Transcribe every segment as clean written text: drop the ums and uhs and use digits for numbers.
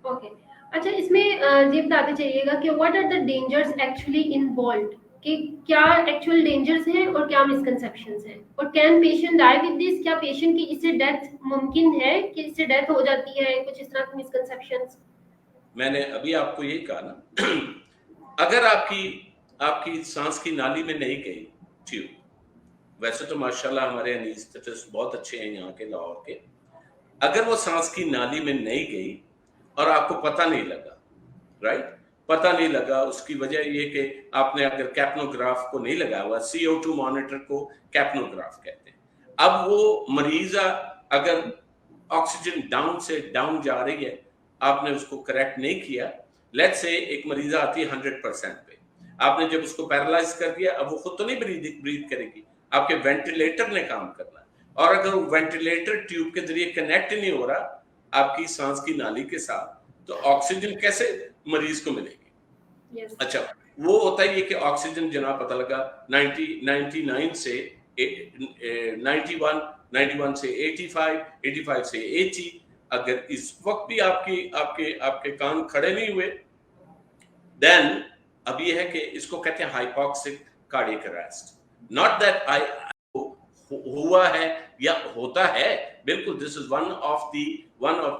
Okay. اچھا اس میں یہ بتاتے چاہیے گا کہ what are the dangerous actually involved, کہ کیا ایکچوئل ڈینجرس ہیں اور کیا مسکنسیپشنز ہیں، اور can patient die with this, کیا پیشنٹ کی اس سے ڈیتھ ممکن ہے، کہ اس سے ڈیتھ ہو جاتی ہے، کچھ اس طرح کی مسکنسیپشنز. میں نے ابھی آپ کو یہی کہا نا اگر آپ کی سانس کی نالی میں نہیں گئی ٹیوب، ویسے تو ماشاءاللہ ہمارے انیستھیٹسٹ بہت اچھے ہیں یہاں کے لاہور کے، اگر وہ سانس کی نالی میں نہیں گئی اور آپ کو پتہ نہیں لگا، رائٹ، پتہ نہیں لگا، اس کی وجہ یہ کہ آپ نے اگر کیپنوگراف کو نہیں لگا ہوا، CO2 مانیٹر کو کیپنوگراف کہتے ہیں، اب وہ مریضہ اگر آکسیجن ڈاؤن سے ڈاؤن جا رہی ہے، آپ نے اس کو کریکٹ نہیں کیا، لیٹ سے ایک مریضہ آتی ہے 100% پہ، آپ نے جب اس کو پیرالائز کر دیا، اب وہ خود تو نہیں بریتھ کرے گی، آپ کے وینٹیلیٹر نے کام کرنا ہے، اور اگر وہ وینٹیلیٹر ٹیوب کے ذریعے کنیکٹ نہیں ہو رہا آپ کی سانس کی نالی کے ساتھ، تو آکسیجن کیسے مریض کو ملے گی؟ یس. اچھا وہ ہوتا ہے یہ کہ آکسیجن جناب پتہ لگا 99 سے 91 سے 85 سے 80، اگر اس وقت بھی آپ کے کان کھڑے نہیں ہوئے، دین اب یہ ہے کہ اس کو کہتے ہیں hypoxic cardiac arrest, not that آئی ہوا ہے یا ہوتا ہے، بالکل this is one of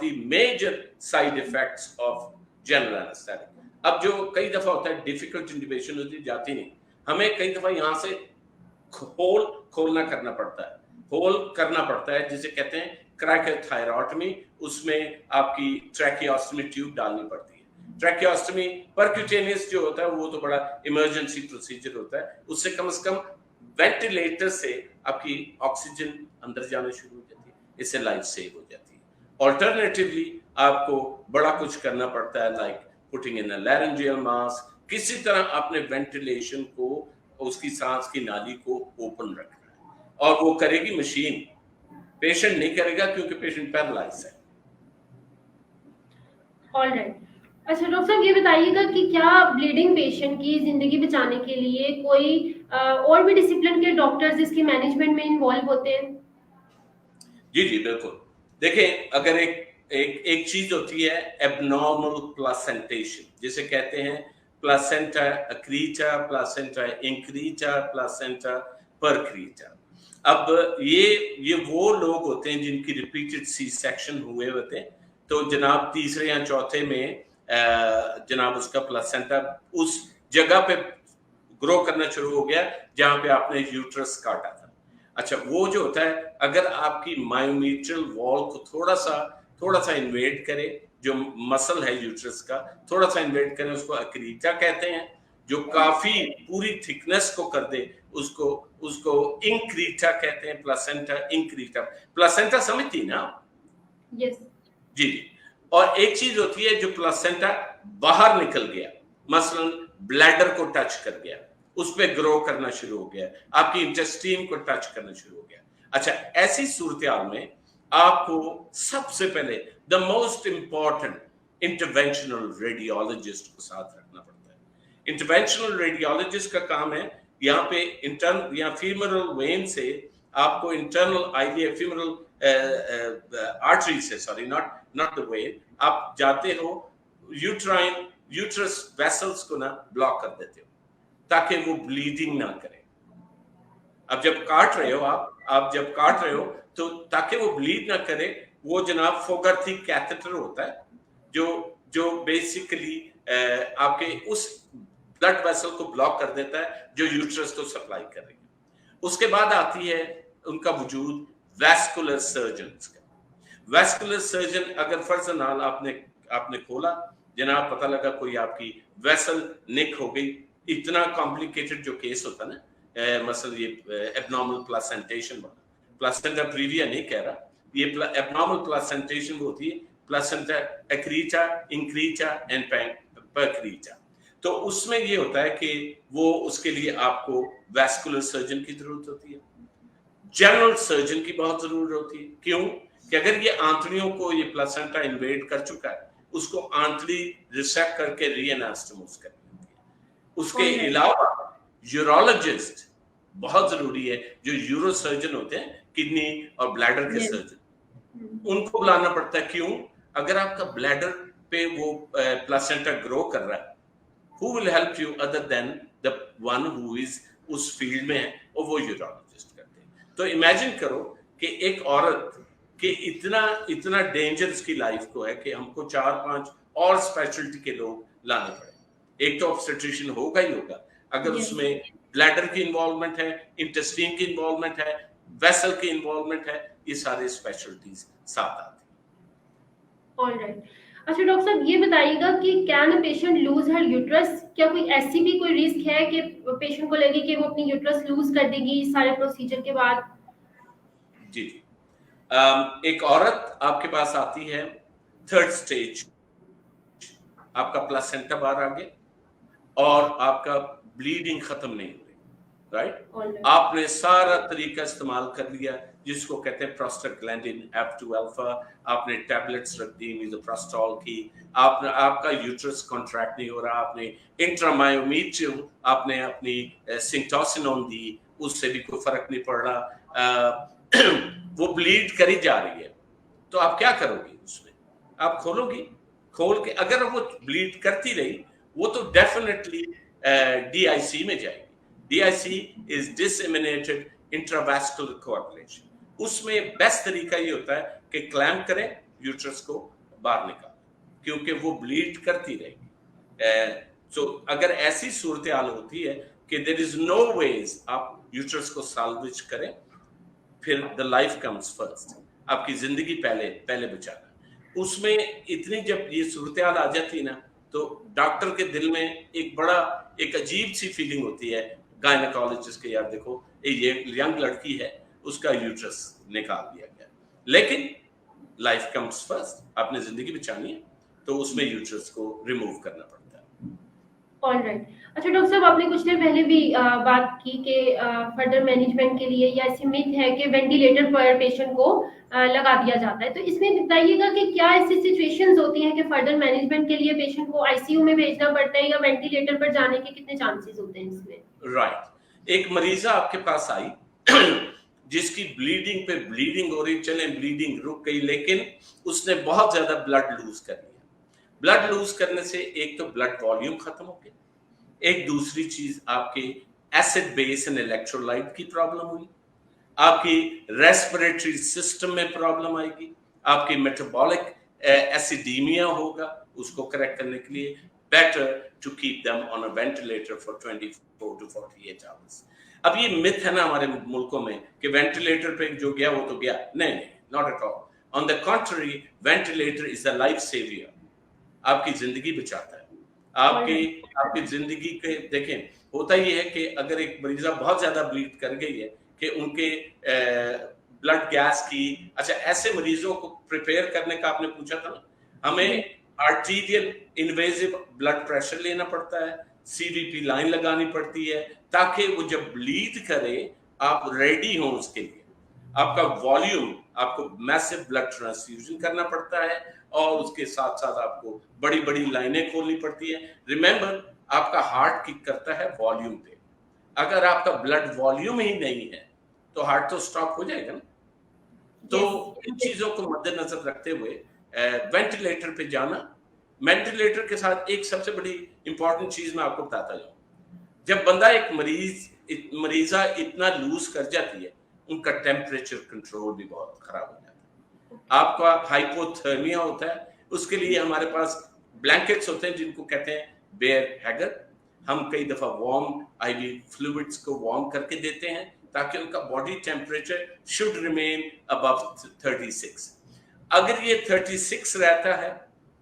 the major side effects of general anaesthetic. اب جو کئی دفعہ ہوتا ہے ڈیفیکلٹ انٹیوبیشن ہوتی جاتی نہیں، ہمیں کئی دفعہ یہاں سے ہول کھولنا کرنا پڑتا ہے، ہول کرنا پڑتا ہے جسے کہتے ہیں کرائکوتھائرائڈوٹمی، اس میں آپ کی ٹریکیوسٹمی ٹیوب ڈالنی پڑتی ہے. ٹریکیوسٹمی پرکیوٹینیس جو ہوتا ہے وہ تو بڑا ایمرجنسی پروسیجر ہوتا ہے، اس سے کم وینٹیلیٹر سے آپ کی آکسیجن اندر جانا شروع ہو جاتی ہے، اس سے لائف سیو ہو جاتی ہے. آلٹرنیٹیولی آپ کو بڑا کچھ کرنا پڑتا ہے، like putting in a laryngeal mask, کسی طرح اپنے وینٹیلیشن کو، اس کی سانس کی نالی کو اوپن رکھنا ہے، اور وہ کرے گی مشین، پیشنٹ نہیں کرے گا کیونکہ پیشنٹ پیرالائز ہے. All right. اچھا ڈاکٹر صاحب یہ بتائیے گا کہ کیا بلیڈنگ پیشنٹ کی زندگی بچانے کے لیے کوئی اور بھی ڈسپلن کے ڈاکٹرز اس کی مینجمنٹ میں انوالو ہوتے ہیں؟ جی جی بالکل. دیکھیں اگر ایک چیز ہوتی ہے ایب نارمل پلاسنٹیشن، جسے کہتے ہیں پلاسنٹا اکریٹا، پلاسنٹا انکریٹا، پلاسنٹا پرکریٹا. اب یہ وہ لوگ ہوتے ہیں جن کی ریپیٹڈ سی سیکشن ہوئے ہوتے ہیں، تو جناب تیسرے یا چوتھے میں جناب اس کا پلاسنٹا اس جگہ پہ گرو کرنا شروع ہو گیا جہاں پہ آپ نے یوٹرس کاٹا تھا. اچھا وہ جو ہوتا ہے اگر آپ کی مائومیٹرل وال کو تھوڑا سا انویٹ کرے، جو مسل ہے یوٹرس کا تھوڑا سا انویٹ کرے، اس کو اکریٹا کہتے ہیں. جو کافی پوری تھکنس کو کر دے اس کو انکریٹا کہتے ہیں، پلاسنٹا انکریٹا. پلاسنٹا سمجھتی نا؟ یس. جی جی. اور ایک چیز ہوتی ہے جو پلاسنٹا باہر نکل گیا، مثلا بلیڈر کو ٹچ کر گیا، اس پہ گرو کرنا شروع ہو گیا، آپ کی انٹسٹین کو ٹچ کرنا شروع ہو گیا. اچھا ایسی صورتحال میں آپ کو سب سے پہلے دا موسٹ امپورٹنٹ انٹرونشنل ریڈیولوجسٹ کو ساتھ رکھنا پڑتا ہے. انٹرونشنل ریڈیولوجسٹ کا کام ہے یہاں پہ یہاں فیمرل وین سے آپ کو انٹرنل آئیڈیا فیمرل آرٹری سے، سوری ناٹ دا وین، آپ جاتے ہو یوٹرس ویسلز کو نا بلاک کر دیتے ہو تاکہ وہ بلیڈنگ نہ کرے. اب جب کاٹ رہے ہو آپ جب کاٹ رہے ہو تو تاکہ وہ بلیڈ نہ کرے، وہ جناب فوگرتھی کیتھیٹر ہوتا ہے جو بیسیکلی آپ کے اس بلڈ ویسل کو بلاک کر دیتا ہے جو یوٹرس کو سپلائی کر رہی ہے. اس کے بعد آتی ہے ان کا وجود ویسکولر سرجنز کا. ویسکولر سرجن اگر فرضاً آپ نے کھولا جناب، پتہ لگا کوئی آپ کی ویسل نک ہو گئی، اتنا کمپلیکیٹڈ جو کیس ہوتا نا، مثلا یہ ایبنارمل پلاسنٹیشن والا، پلاسنٹا پریویا نہیں کہہ رہا، یہ ایبنارمل پلاسنٹیشن وہ ہوتی ہے پلاسنٹا ایکریٹا، انکریٹا اینڈ پرکریٹا. تو اس میں یہ ہوتا ہے کہ وہ اس کے لیے آپ کو ویسکولر سرجن کی ضرورت ہوتی ہے، جنرل سرجن کی بہت ضرورت ہوتی ہے. کیوں کہ اگر یہ آنتڑیوں کو یہ پلاسنٹا انویڈ کر چکا ہے، اس کو آنتڑی ریسیکٹ کر کے ری اناسٹوموس کرنی ہوتی ہے. اس کے علاوہ یورولوجسٹ بہت ضروری ہے، جو یورو سرجن ہوتے ہیں کڈنی اور بلیڈر کے سرجن، ان کو بلانا پڑتا ہے. کیوں؟ اگر آپ کا بلیڈر पे वो प्लासेंटा ग्रो कर रहा है, who will help you other than the one who is उस फील्ड में है और वो यूरोलॉजिस्ट करते हैं। तो इमेजिन करो कि एक औरत के इतना डेंजर उसकी लाइफ को है कि हमको 4-5 और स्पेशलिटी के लोग लाने पड़े। एक तो ऑब्स्टेट्रिशियन होगा ही होगा, अगर उसमें ब्लैडर की इन्वॉल्वमेंट है, इंटेस्टाइन की इन्वॉल्वमेंट है, वेसल की इन्वॉल्वमेंट है, ये सारे स्पेशलिटीज साथ आती हैं। ऑलराइट। अच्छा डॉक्टर साहब, ये बताइएगा कि can a patient lose her uterus? क्या कोई ऐसी भी कोई रिस्क है कि पेशेंट को लगे कि वो अपनी यूट्रस लूज कर देगी सारे प्रोसीजर के बाद? जी, एक औरत आपके पास आती है 3rd स्टेज, आपका प्लासेंटा बाहर आ गया और आपका ब्लीडिंग खत्म नहीं हो रही, राइट? आपने सारा तरीका इस्तेमाल कर लिया जिसको कहते हैं प्रोस्टाग्लैंडिन F2 अल्फा, आपने टैबलेट्स रख दी मीज़ोप्रोस्टॉल की, आपका यूट्रस कॉन्ट्रैक्ट नहीं हो रहा, आपने इंट्रामायोमीट्रियम, आपने अपनी सिंटोसिनोन दी, उससे भी कोई फर्क नहीं पड़ रहा, वो ब्लीड करी जा रही है, तो आप क्या करोगी उसमें? आप खोल के अगर वो ब्लीड करती रही, वो तो डेफिनेटली DIC में जाएगी। DIC is disseminated intravascular coagulation. उसमें बेस्ट तरीका ये होता है कि क्लैम्प करें, यूट्रस को बाहर निकालें, क्योंकि वो ब्लीड करती रहेगी। तो अगर ऐसी सूरत हाल होती है कि देयर इज नो वेज आप यूट्रस को साल्वेज करें, फिर द लाइफ कम्स फर्स्ट, आपकी जिंदगी पहले बचाना। उसमें इतनी जब ये सूरत हाल आ जाती है ना, तो डॉक्टर के दिल में एक अजीब सी फीलिंग होती है, गायनेकोलॉजिस्ट के, यार देखो ये यंग लड़की है, उसका यूट्रस निकाल दिया गया, लेकिन लाइफ कम्स फर्स्ट, आपने जिंदगी बचानी है, तो उसमें यूट्रस को रिमूव करना पड़ता है। ऑलराइट। अच्छा डॉक्टर साहब, आपने कुछ देर पहले भी बात की कि फर्दर मैनेजमेंट के लिए या ऐसी मिथ है कि वेंटिलेटर पर पेशेंट को लगा दिया जाता है, तो इसमें बताइएगा कि क्या ऐसी सिचुएशंस होती हैं कि फर्दर मैनेजमेंट के लिए पेशेंट को आईसीयू में भेजना पड़ता है, या वेंटिलेटर पर जाने के कितने चांसेस होते हैं इसमें? राइट। एक मरीजा आपके पास आई जिसकी ब्लीडिंग पे ब्लीडिंग हो रही, चले ब्लीडिंग रुक गई, लेकिन उसने बहुत ज्यादा ब्लड लूज कर लिया। ब्लड लूज करने से एक तो ब्लड वॉल्यूम खत्म हो गया, एक दूसरी चीज आपके एसिड बेस एंड इलेक्ट्रोलाइट की प्रॉब्लम हुई, आपकी रेस्पिरेटरी सिस्टम में प्रॉब्लम आएगी, आपकी मेटाबॉलिक एसिडीमिया होगा, उसको करेक्ट करने के लिए better to keep them on a ventilator for 24 to 48 hours. अब ये मिथ है ना हमारे मुल्कों में कि वेंटिलेटर पे जो गया वो तो गया, नहीं, not at all. On the contrary, ventilator is a life savior. आपकी जिंदगी बचाता है, आपकी जिंदगी के देखें, होता ये है कि अगर एक मरीजा बहुत ज्यादा ब्लीड कर गई है कि उनके ब्लड गैस की, अच्छा ऐसे मरीजों को प्रिपेयर करने का आपने पूछा था ना, हमें आर्टीरियल इन्वेजिव ब्लड प्रेशर लेना पड़ता है, सीवीपी लाइन लगानी पड़ती है, ताकि वो जब ब्लीड करे आप रेडी हो उसके लिए। आपका वॉल्यूम, आपको मैसिव ब्लड ट्रांसफ्यूजन करना पड़ता है, और उसके साथ साथ आपको बड़ी बड़ी लाइनें खोलनी पड़ती है। रिमेंबर, आपका हार्ट किक करता है वॉल्यूम पे, अगर आपका ब्लड वॉल्यूम ही नहीं है तो हार्ट तो स्टॉप हो जाएगा ना। तो इन चीजों को मद्देनजर रखते हुए वेंटिलेटर पे जाना। वेंटिलेटर के साथ एक सबसे बड़ी इंपॉर्टेंट चीज मैं आपको बताता जाऊं, जब बंदा एक मरीजा इतना लूज कर जाती है, उनका टेम्परेचर कंट्रोल भी बहुत खराब हो जाता है, आपका हाइपोथर्मिया होता है। उसके लिए हमारे पास ब्लैंकेट्स होते हैं जिनको कहते हैं बेयर हैगर, हम कई दफा वार्म आईवी फ्लूइड्स को वार्म करके देते हैं ताकि उनका body temperature should remain above 36। अगर ये 36 रहता है,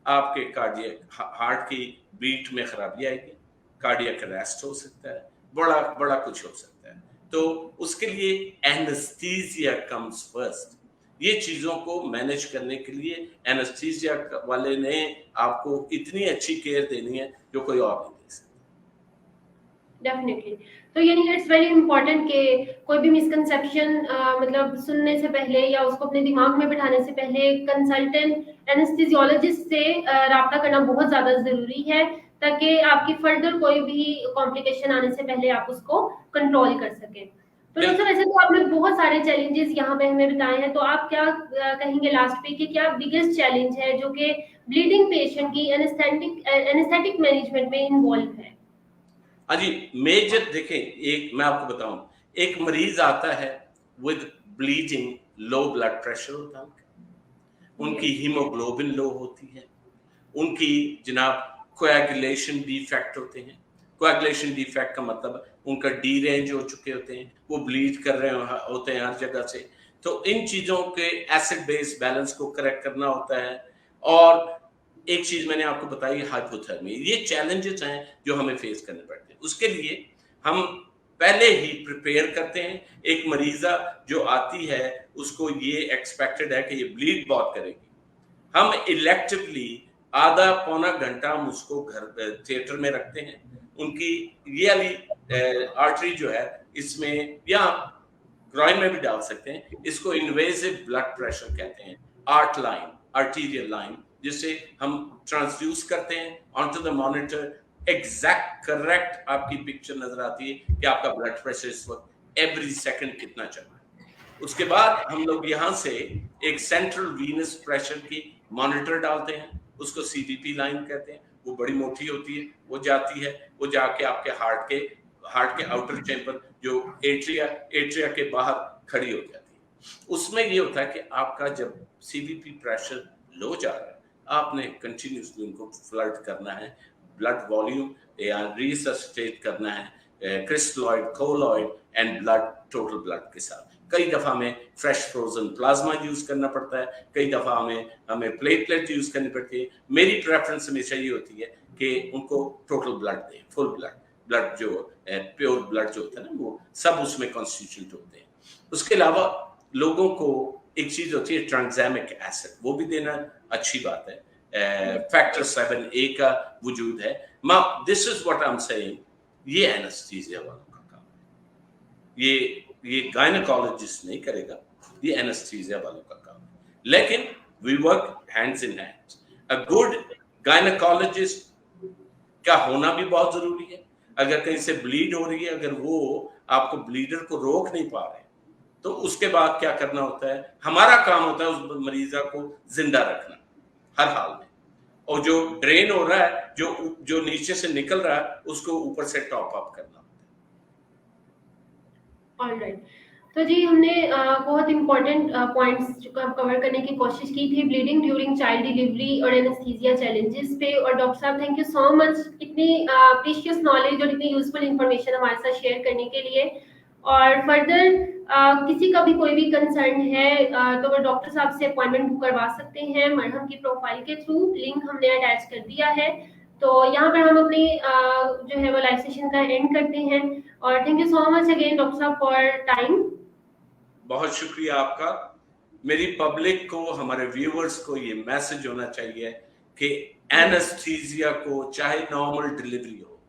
आपके कार्डियक हार्ट की बीट में खराबी आएगी, कार्डियक अरेस्ट हो सकता है, बड़ा कुछ हो सकता है। तो उसके लिए एनेस्थीसिया कम्स फर्स्ट। ये चीजों को मैनेज करने के लिए एनेस्थीसिया वाले ने आपको इतनी अच्छी केयर देनी है जो कोई और नहीं दे सकता। डेफिनेटली। तो यानी इट्स वेरी इंपॉर्टेंट कि कोई भी मिसकंसेप्शन मतलब सुनने से पहले या उसको अपने दिमाग में बिठाने से पहले कंसल्टेंट एनेस्थीसियोलॉजिस्ट से राब्ता करना बहुत ज्यादा जरूरी है, ताकि आपकी फर्दर कोई भी कॉम्प्लिकेशन आने से पहले आप उसको कंट्रोल कर सकें। तो डॉक्टर, वैसे तो आपने बहुत सारे चैलेंजेस यहाँ पे हमें बताए हैं, तो आप क्या कहेंगे लास्ट पे कि क्या बिगेस्ट चैलेंज है जो कि ब्लीडिंग पेशेंट की एनेस्थेटिक मैनेजमेंट में इन्वॉल्व है? हाँ जी, मेजर देखें, एक मैं आपको बताऊं, एक मरीज आता है with bleeding, low blood pressure होता है, उनकी हीमोग्लोबिन लो होती है, उनकी जनाब कोएगुलेशन डिफेक्ट होते हैं। कोएगुलेशन डिफेक्ट का मतलब उनका डी रेंज हो चुके होते हैं, वो ब्लीड कर रहे होते हैं हर जगह से। तो इन चीजों के एसिड बेस बैलेंस को करेक्ट करना होता है। और एक चीज मैंने आपको बताई, हाइपोथर्मिया। ये चैलेंजेस हैं जो हमें फेस करने पड़ते हैं। उसके लिए हम पहले ही प्रिपेयर करते हैं। एक मरीजा जो आती है उसको ये एक्सपेक्टेड है कि ये ब्लीड बहुत करेगी, हम इलेक्टिवली आधा पौना घंटा हम उसको घर थिएटर में रखते हैं। उनकी ये वाली आर्टरी जो है इसमें, या ग्रॉइन में भी डाल सकते हैं, इसको इन्वेसिव ब्लड प्रेशर कहते हैं, आर्ट लाइन, आर्टीरियल लाइन, जिससे हम ट्रांसड्यूस करते हैं onto the monitor. Exact correct आपकी पिक्चर नजर आती है कि आपका ब्लड प्रेशर इस वक्त एवरी सेकंड कितना चल रहा है। उसके बाद हम लोग यहाँ से एक सेंट्रल वीनस प्रेशर की मॉनिटर डालते हैं, उसको सीबीपी लाइन कहते हैं। वो बड़ी मोटी होती है, वो जाती है, वो जाके आपके हार्ट के आउटर चैम्बर जो एट्रिया के बाहर खड़ी हो जाती है। उसमें ये होता है कि आपका जब सीबीपी प्रेशर लो जा रहा है, आपने कंटिन्यूसली उनको फ्लड करना है, ब्लड वॉल्यूम या रिसस्टेट करना है crystalloid, colloid and blood, total blood के साथ। कई दफा हमें फ्रेश फ्रोजन प्लाज्मा यूज करना पड़ता है, कई दफा हमें प्लेटलेट यूज करनी पड़ती है। मेरी प्रेफरेंस हमेशा ये होती है कि उनको टोटल ब्लड दें, फुल ब्लड जो प्योर ब्लड जो होता है ना, वो सब उसमें कॉन्स्टिट्यूट होते हैं। उसके अलावा लोगों को एक चीज होती है ट्रांसैमिक एसिड, वो भी देना अच्छी बात है। फैक्टर 7A का वजूद है। This is what I am saying, ये एनेस्थीसिया वालों का काम है, ये गायनेकोलॉजिस्ट नहीं करेगा, ये एनेस्थीसिया वालों का काम है। लेकिन we work hands in hands. A good gynaecologist का होना भी बहुत जरूरी है। अगर कहीं से ब्लीड हो रही है, अगर वो आपको ब्लीडर को रोक नहीं पा रहे, तो उसके बाद क्या करना होता है? हमारा काम होता है उस मरीजा को जिंदा रखना हर हाल में, और जो ड्रेन हो रहा है, जो नीचे से निकल रहा है, उसको ऊपर से टॉप अप करना। ऑलराइट, तो जी हमने बहुत इंपॉर्टेंट पॉइंट्स कवर करने की कोशिश की थी ब्लीडिंग ड्यूरिंग चाइल्ड डिलीवरी और एनेस्थीसिया चैलेंजेस पे। और डॉक्टर साहब, थैंक यू सो मच इतनी प्रीशियस नॉलेज और इतनी यूजफुल इंफॉर्मेशन हमारे साथ शेयर करने के लिए। और फर्दर किसी का भी कोई भी कंसर्न है तो वो डॉक्टर साहब से अपॉइंटमेंट बुक करवा सकते हैं मरहम की प्रोफाइल के थ्रू, लिंक हमने अटैच कर दिया है। तो यहाँ पर हम अपनी जो है वो लाइव सेशन का एंड करते हैं। और thank you so much again doctor साहब फॉर टाइम। बहुत शुक्रिया आपका। मेरी पब्लिक को, हमारे व्यूअर्स को ये मैसेज होना चाहिए कि एनेस्थीसिया को, चाहे नॉर्मल डिलीवरी हो,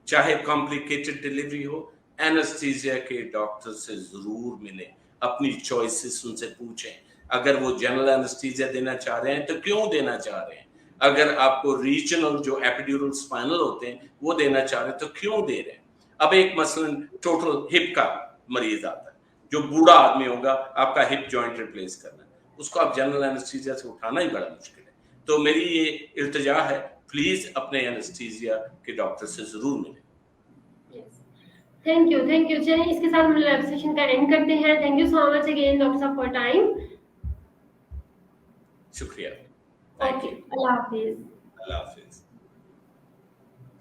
चाहे कॉम्प्लिकेटेड डिलीवरी हो, एनेस्थीसिया के डॉक्टर से जरूर मिलें, अपनी चॉइसेस उनसे पूछें। अगर वो जनरल एनेस्थीसिया देना चाह रहे हैं तो क्यों देना चाह रहे हैं, अगर आपको रीजनल जो एपिड्यूरल स्पाइनल होते हैं वो देना चाह रहे हैं तो क्यों दे रहे हैं। अब एक मसलन टोटल हिप का मरीज आता है, जो बूढ़ा आदमी होगा, आपका हिप जॉइंट रिप्लेस करना है, उसको आप जनरल एनेस्थीसिया से उठाना ही बड़ा मुश्किल है। तो मेरी ये इल्तिजा है, प्लीज अपने एनेस्थीसिया के डॉक्टर से जरूर मिलें। थैंक यू चलिए इसके साथ हम लाइव सेशन का एंड करते हैं। Thank you so much again doctor साहब फॉर टाइम। शुक्रिया। ओके, अल्लाह हाफिज। अल्लाह हाफिज।